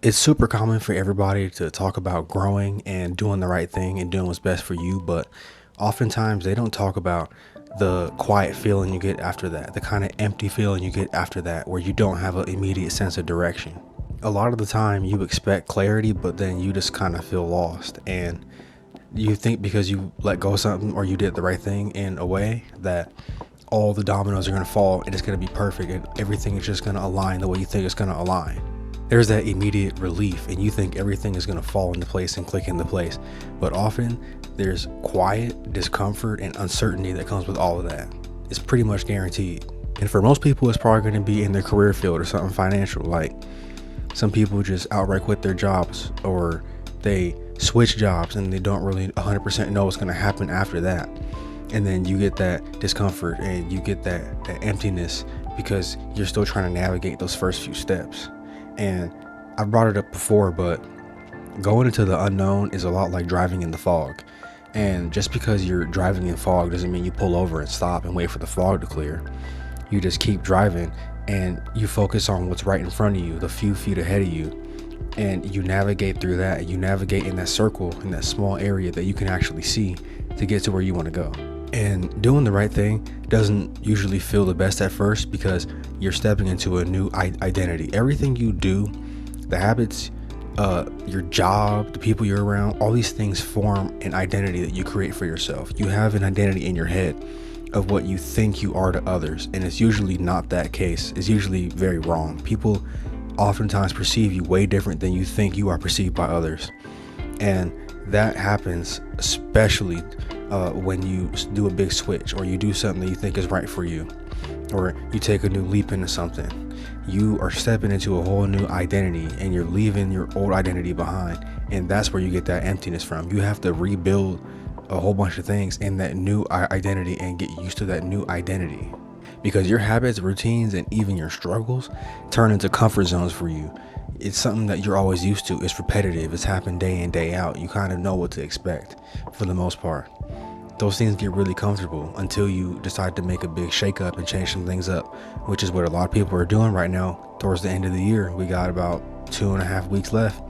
It's super common for everybody to talk about growing and doing the right thing and doing what's best for you, but oftentimes they don't talk about the quiet feeling you get after that, the kind of empty feeling you get after that, where you don't have an immediate sense of direction. A lot of the time you expect clarity, but then you just kind of feel lost. And you think because you let go of something or you did the right thing in a way that all the dominoes are going to fall and it's going to be perfect and everything is just going to align the way you think it's going to align. There's that immediate relief and you think everything is going to fall into place and click into place. But often there's quiet discomfort and uncertainty that comes with all of that. It's pretty much guaranteed. And for most people, it's probably going to be in their career field or something financial. Like some people just outright quit their jobs, or they switch jobs and they don't really 100% know what's going to happen after that. And then you get that discomfort and you get that emptiness because you're still trying to navigate those first few steps. And I've brought it up before, but going into the unknown is a lot like driving in the fog. And just because you're driving in fog doesn't mean you pull over and stop and wait for the fog to clear. You just keep driving and you focus on what's right in front of you, the few feet ahead of you. And you navigate through that, and you navigate in that circle, in that small area that you can actually see to get to where you want to go. And doing the right thing doesn't usually feel the best at first because you're stepping into a new identity. Everything you do, the habits, your job, the people you're around, all these things form an identity that you create for yourself. You have an identity in your head of what you think you are to others, and it's usually not that case. It's usually very wrong. People oftentimes perceive you way different than you think you are perceived by others. And that happens especially when you do a big switch, or you do something that you think is right for you, or you take a new leap into something. You are stepping into a whole new identity and you're leaving your old identity behind. And that's where you get that emptiness from. You have to rebuild a whole bunch of things in that new identity and get used to that new identity. Because your habits, routines, and even your struggles turn into comfort zones for you. It's something that you're always used to. It's repetitive. It's happened day in, day out. You kind of know what to expect for the most part. Those things get really comfortable until you decide to make a big shakeup and change some things up, which is what a lot of people are doing right now towards the end of the year. We got about 2.5 weeks left,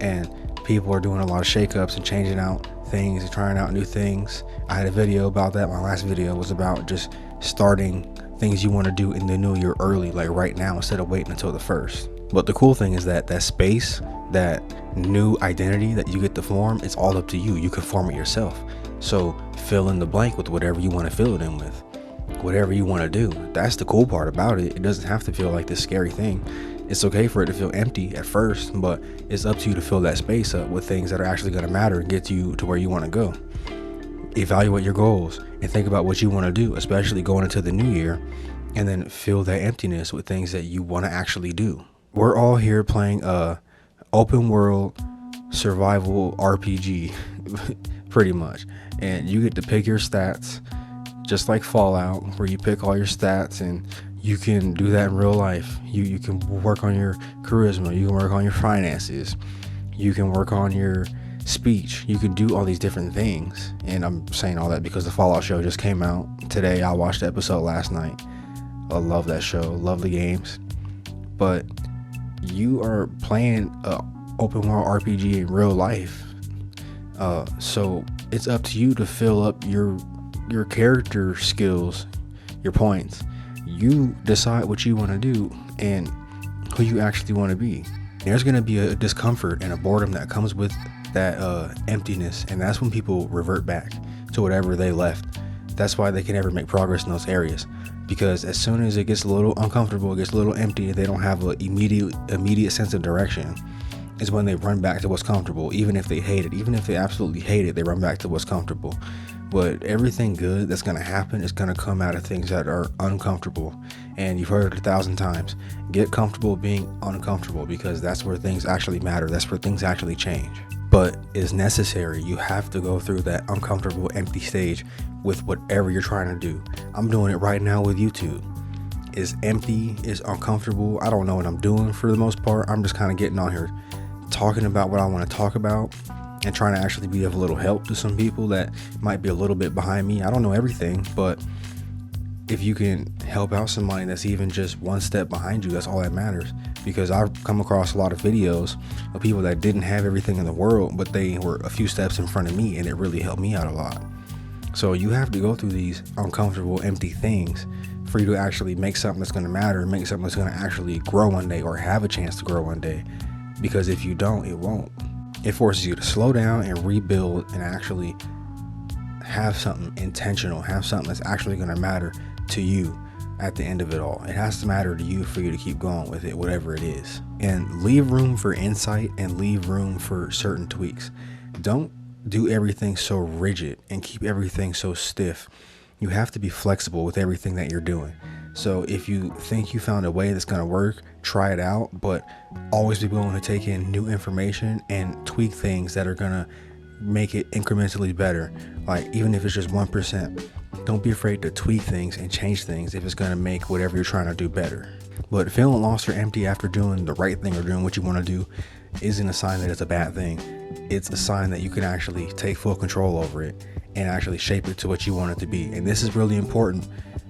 and people are doing a lot of shakeups and changing out things and trying out new things. I had a video about that. My last video was about just starting things you want to do in the new year early, like right now, instead of waiting until the first. But the cool thing is that space, that new identity that you get to form, it's all up to you. You can form it yourself. So fill in the blank with whatever you want to fill it in with, whatever you want to do. That's the cool part about it. It doesn't have to feel like this scary thing. It's okay for it to feel empty at first, but it's up to you to fill that space up with things that are actually going to matter and get you to where you want to go. Evaluate your goals and think about what you want to do, especially going into the new year, and then fill that emptiness with things that you want to actually do. We're all here playing a open world survival RPG pretty much, and you get to pick your stats just like Fallout, where you pick all your stats, and you can do that in real life. You can work on your charisma, you can work on your finances, you can work on your speech, you can do all these different things. And I'm saying all that because the Fallout show just came out today. I watched the episode last night. I love that show, love the games. But you are playing a open world RPG in real life, so it's up to you to fill up your character skills, your points. You decide what you want to do and who you actually want to be. There's going to be a discomfort and a boredom that comes with that emptiness, and that's when people revert back to whatever they left. That's why they can never make progress in those areas, because as soon as it gets a little uncomfortable, it gets a little empty, they don't have an immediate sense of direction, is when they run back to what's comfortable. Even if they hate it, even if they absolutely hate it, they run back to what's comfortable. But everything good that's going to happen is going to come out of things that are uncomfortable. And you've heard it 1,000 times. Get comfortable being uncomfortable, because that's where things actually matter. That's where things actually change. But it's necessary. You have to go through that uncomfortable, empty stage with whatever you're trying to do. I'm doing it right now with YouTube. It's empty, it's uncomfortable. I don't know what I'm doing for the most part. I'm just kind of getting on here talking about what I want to talk about and trying to actually be of a little help to some people that might be a little bit behind me. I don't know everything, but if you can help out somebody that's even just one step behind you, that's all that matters. because I've come across a lot of videos of people that didn't have everything in the world, but they were a few steps in front of me, and it really helped me out a lot. So you have to go through these uncomfortable, empty things for you to actually make something that's going to matter, make something that's going to actually grow one day or have a chance to grow one day. Because if you don't, it won't. It forces you to slow down and rebuild and actually have something intentional, have something that's actually going to matter to you at the end of it all. It has to matter to you for you to keep going with it, whatever it is. And leave room for insight and leave room for certain tweaks. Don't do everything so rigid and keep everything so stiff. You have to be flexible with everything that you're doing. So if you think you found a way that's going to work, try it out, but always be willing to take in new information and tweak things that are going to make it incrementally better. Like even if it's just 1%, don't be afraid to tweak things and change things if it's going to make whatever you're trying to do better. But feeling lost or empty after doing the right thing or doing what you want to do isn't a sign that it's a bad thing. It's a sign that you can actually take full control over it and actually shape it to what you want it to be. And this is really important,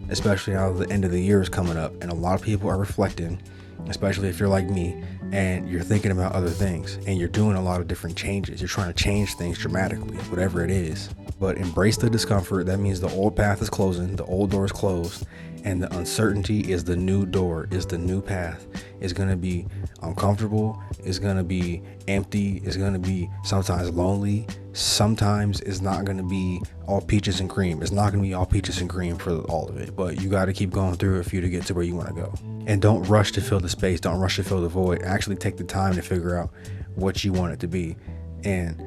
especially now the end of the year is coming up and a lot of people are reflecting, especially if you're like me and you're thinking about other things and you're doing a lot of different changes. You're trying to change things dramatically, whatever it is. But embrace the discomfort. That means the old path is closing, the old door is closed, and the uncertainty is the new door, is the new path. It's going to be uncomfortable. It's going to be empty. It's going to be sometimes lonely. Sometimes it's not going to be all peaches and cream. It's not going to be all peaches and cream for all of it, but you got to keep going through it for you to get to where you want to go. And don't rush to fill the space. Don't rush to fill the void. Actually take the time to figure out what you want it to be. And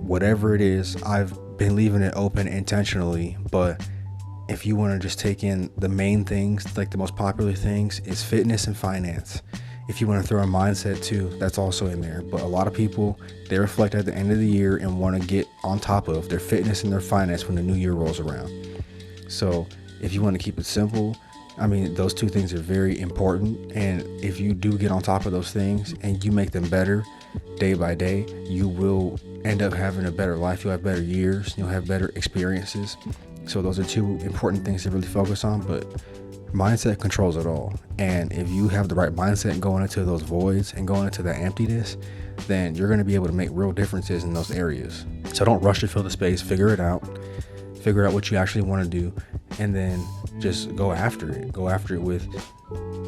whatever it is, I've been leaving it open intentionally, but if you want to just take in the main things, like the most popular things, is fitness and finance. If you want to throw a mindset too, that's also in there. But a lot of people, they reflect at the end of the year and want to get on top of their fitness and their finance when the new year rolls around. So if you want to keep it simple, I mean, those two things are very important. And if you do get on top of those things and you make them better day by day, you will end up having a better life. You'll have better years. You'll have better experiences. So those are two important things to really focus on, but mindset controls it all. And if you have the right mindset going into those voids and going into that emptiness, then you're going to be able to make real differences in those areas. So don't rush to fill the space. Figure it out. Figure out what you actually want to do, and then just go after it. Go after it with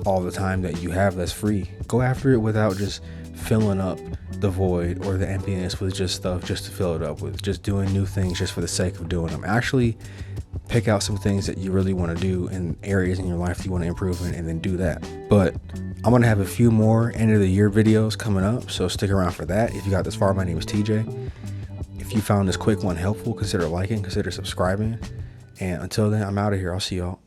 all the time that you have that's free. Go after it without just filling up the void or the emptiness with just stuff just to fill it up with. Just doing new things just for the sake of doing them. Actually pick out some things that you really want to do in areas in your life you want to improve in, and then do that. But I'm going to have a few more end of the year videos coming up, so stick around for that. If you got this far, my name is TJ. If you found this quick one helpful, consider liking, consider subscribing. And until then, I'm out of here. I'll see y'all.